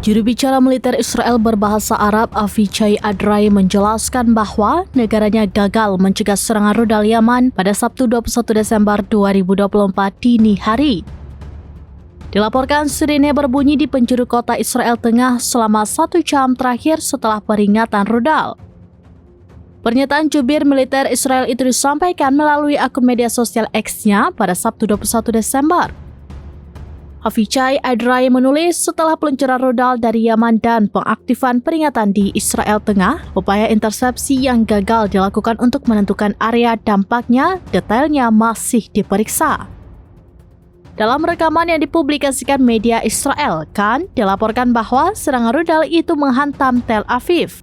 Juru bicara militer Israel berbahasa Arab Avichai Adrai menjelaskan bahwa negaranya gagal mencegah serangan rudal Yaman pada Sabtu 21 Desember 2024 dini hari. Dilaporkan sirine berbunyi di penjuru kota Israel Tengah selama 1 jam terakhir setelah peringatan rudal. Pernyataan jubir militer Israel itu disampaikan melalui akun media sosial X-nya pada Sabtu 21 Desember. Avichai Adrai menulis setelah peluncuran rudal dari Yaman dan pengaktifan peringatan di Israel Tengah, upaya intersepsi yang gagal dilakukan untuk menentukan area dampaknya detailnya masih diperiksa. Dalam rekaman yang dipublikasikan media Israel, Kan dilaporkan bahwa serangan rudal itu menghantam Tel Aviv.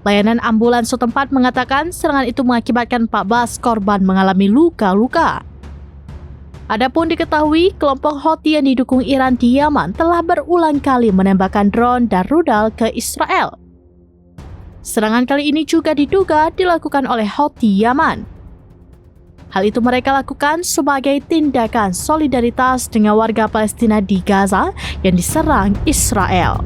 Layanan ambulans setempat mengatakan serangan itu mengakibatkan 14 korban mengalami luka-luka. Adapun diketahui, kelompok Houthi yang didukung Iran di Yaman telah berulang kali menembakkan drone dan rudal ke Israel. Serangan kali ini juga diduga dilakukan oleh Houthi Yaman. Hal itu mereka lakukan sebagai tindakan solidaritas dengan warga Palestina di Gaza yang diserang Israel.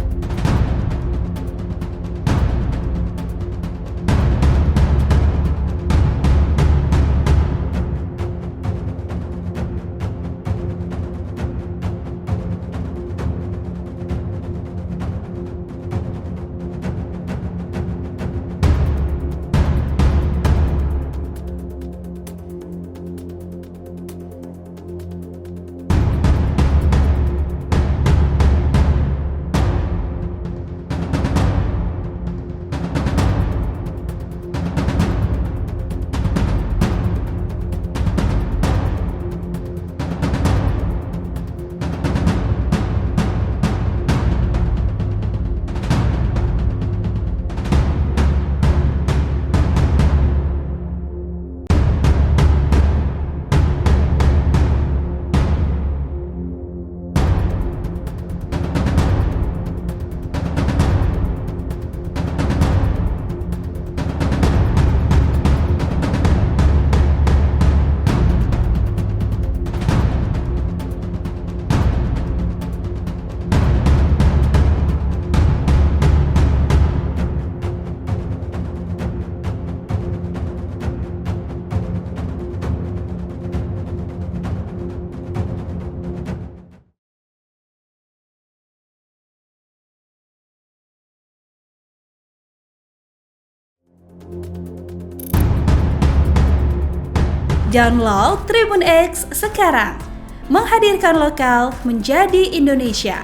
Download Tribun X sekarang, menghadirkan lokal menjadi Indonesia.